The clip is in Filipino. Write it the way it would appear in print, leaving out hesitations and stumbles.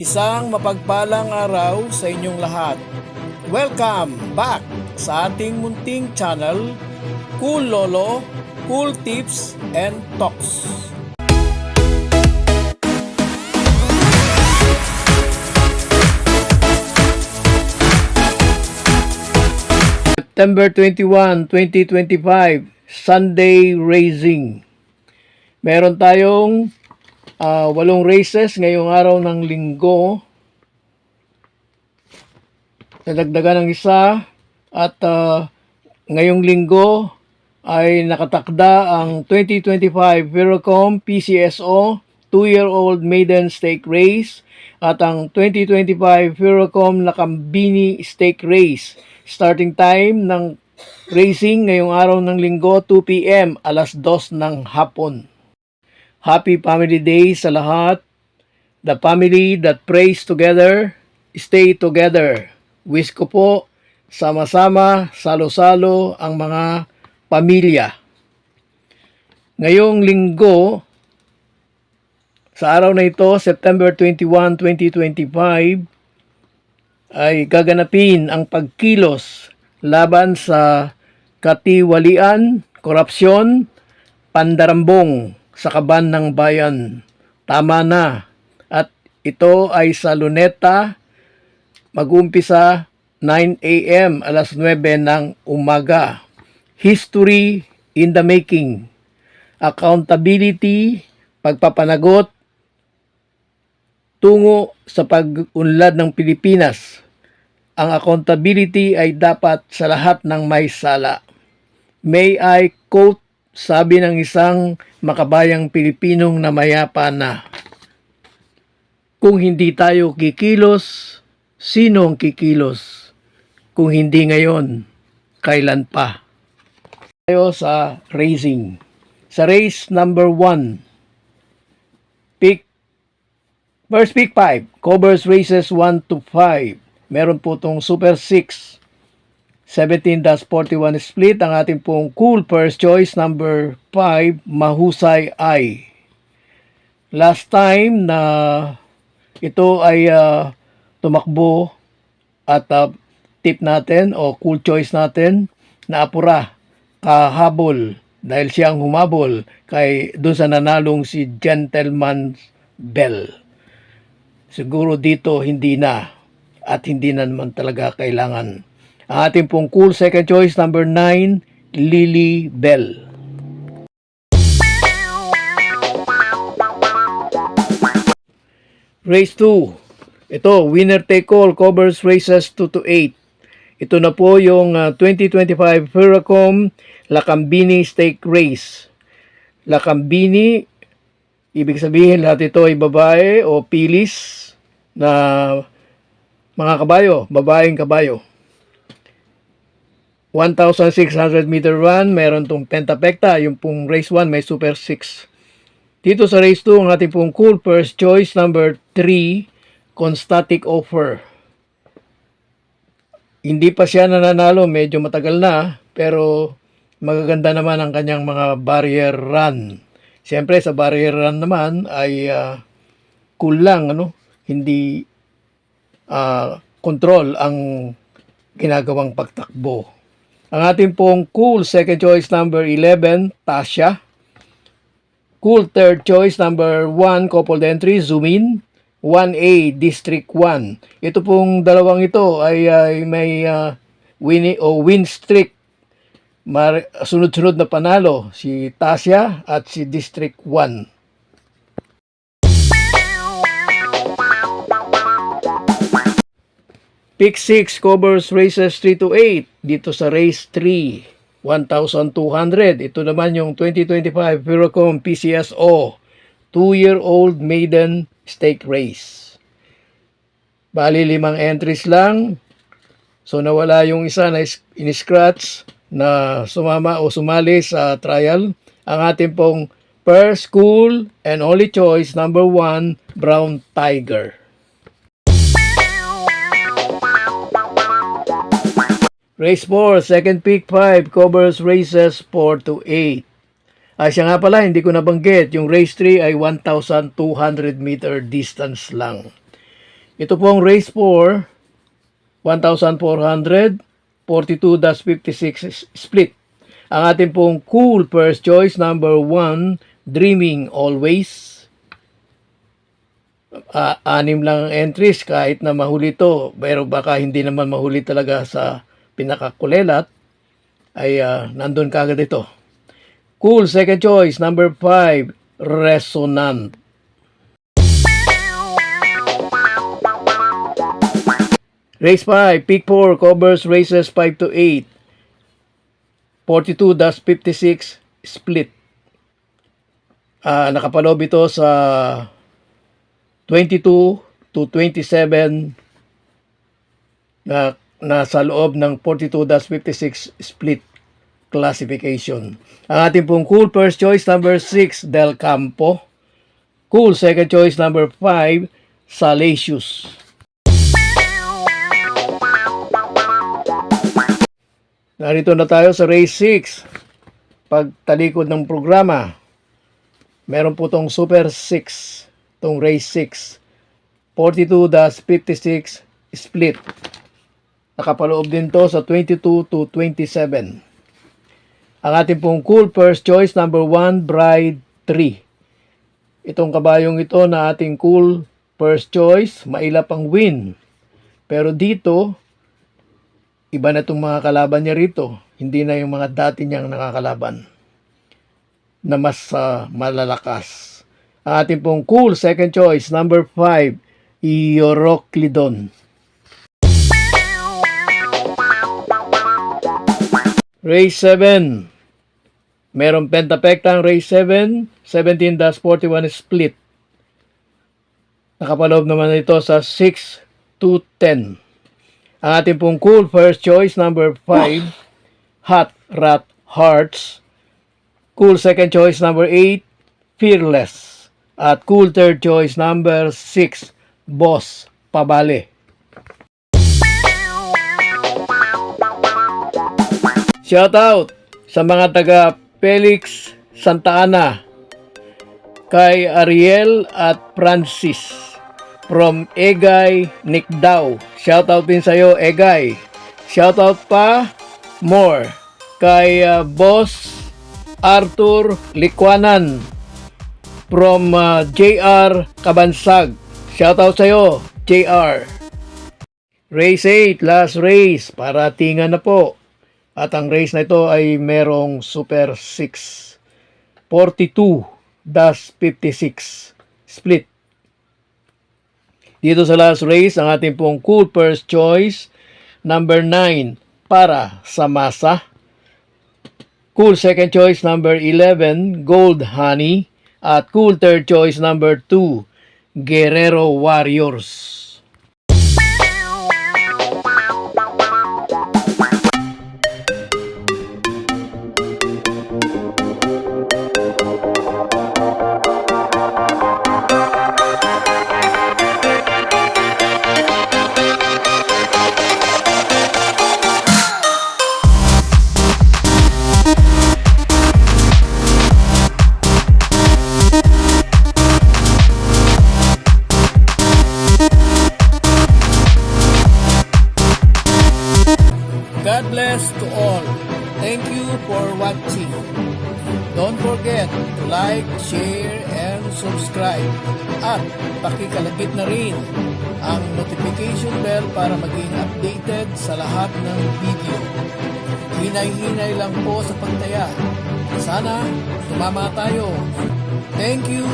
Isang mapagpalang araw sa inyong lahat. Welcome back sa ating munting channel, Cool Lolo, Cool Tips and Talks. September 21, 2025, Sunday Racing. Meron tayong 8 races ngayong araw ng linggo. Nadagdagan ng isa at ngayong linggo ay nakatakda ang 2025 Veracom PCSO 2-year-old maiden stake race at ang 2025 Veracom Lakambini stake race. Starting time ng racing ngayong araw ng linggo 2 p.m. alas 2 ng hapon. Happy Family Day sa lahat. The family that prays together, stay together. Wish ko po, sama-sama, salo-salo ang mga pamilya. Ngayong linggo, sa araw na ito, September 21, 2025, ay gaganapin ang pagkilos laban sa katiwalian, korupsyon, pandarambong sa kaban ng bayan. Tama na. At ito ay sa Luneta, mag-umpisa 9 a.m. alas 9 ng umaga. History in the making. Accountability, pagpapanagot tungo sa pag-unlad ng Pilipinas. Ang accountability ay dapat sa lahat ng may sala. May I quote, sabi ng isang makabayang Pilipinong namayapa na, kung hindi tayo kikilos, sino ang kikilos? Kung hindi ngayon, kailan pa? Tayo sa racing. Sa race number 1, first pick 5, covers races 1 to 5. Meron po itong Super 6, 17-41 split. Ang ating pong cool first choice, number 5, Mahusay Ay. Last time na ito ay tumakbo at tip natin o cool choice natin na apura, kahabol dahil siyang humabol kay doon sa nanalong si Gentleman's Bell. Siguro dito hindi na at hindi na naman talaga kailangan. Ang ating pong cool second choice, number 9, Lily Bell. Race 2. Ito, winner take all, covers races 2 to 8. Ito na po yung 2025 Veracom Lakambini Stake Race. Lakambini, ibig sabihin lahat ito ay babae o pilis na mga kabayo, babaeng kabayo. 1,600 meter run, meron tong pentapekta, yung pong race 1 may super 6. Dito sa race 2, ang ating pong cool first choice, number 3, Constatic Offer. Hindi pa siya nananalo, medyo matagal na, pero magaganda naman ang kanyang mga barrier run. Siyempre sa barrier run naman ay cool lang, hindi control ang ginagawang pagtakbo. Ang ating pong cool second choice, number 11, Tasha. Cool third choice, number 1, coupled entry, Zoom In. 1A, District 1. Ito pong dalawang ito ay may win streak. Sunod-sunod na panalo, si Tasha at si District 1. Pick 6 covers races 3 to 8. Dito sa race 3, 1,200. Ito naman yung 2025 Veracom PCSO 2-year-old maiden stake race. Bali 5 entries lang. So nawala yung isa na in-scratch na sumama o sumali sa trial. Ang ating pong first cool and only choice, number 1, Brown Tiger. Race 4, second pick 5, covers races 4 to 8. Siya nga pala, hindi ko nabanggit, yung race 3 ay 1,200 meter distance lang. Ito pong race 4, 1,400, 42-56 split. Ang ating pong cool first choice, number 1, Dreaming Always. Anim lang entries kahit na mahuli to, pero baka hindi naman mahuli talaga sa pinakakulelat, ay nandun kagad ito. Cool second choice, number 5, Resonant. Race 5, Pick 4, covers races 5 to 8. 42-56 split. Nakapalob ito sa 22 to 27 na nasa loob ng 42-56 split classification. Ang ating pong cool first choice, number 6, Del Campo. Cool second choice, number 5, Salacious. Narito na tayo sa race 6. Pagtalikod ng programa, meron po tong Super 6, tong race 6. 42-56 split. Nakapaloob din to sa 22 to 27. Ang ating pong cool first choice, number 1, Bride 3. Itong kabayong ito na ating cool first choice, mailap ang win. Pero dito, iba na itong mga kalaban niya rito. Hindi na yung mga dati niyang nakakalaban na mas malalakas. Ang ating pong cool second choice, number 5, Euroclidon. Race 7. Merong pentapekta ang race 7, 17-41 split. Nakapaloob naman ito sa 6 to 10. Ang ating pong cool first choice, number 5, Hot Rat Hearts. Cool second choice, number 8, Fearless. At cool third choice, number 6, Boss Pabale. Shout out sa mga taga Felix Santa Ana, kay Ariel at Francis from Egay, Nikdaw. Shoutout din sa'yo, Egay. Shoutout pa more kay Boss Arthur Likwanan from JR Kabansag. Shoutout sa'yo, JR. Race 8, last race. Paratingan na po. At ang race na ito ay merong Super 6. 42-56 split. Dito sa last race, ang ating pong cool first choice, number 9, Para sa Masa. Cool second choice, number 11, Gold Honey. At cool third choice, number 2, Guerrero Warriors. God bless to all. Thank you for watching. Don't forget to like, share, and subscribe. At pakikalagit na rin ang notification bell para maging updated sa lahat ng video. Hinay-hinay lang po sa pagtaya. Sana tumama tayo. Thank you!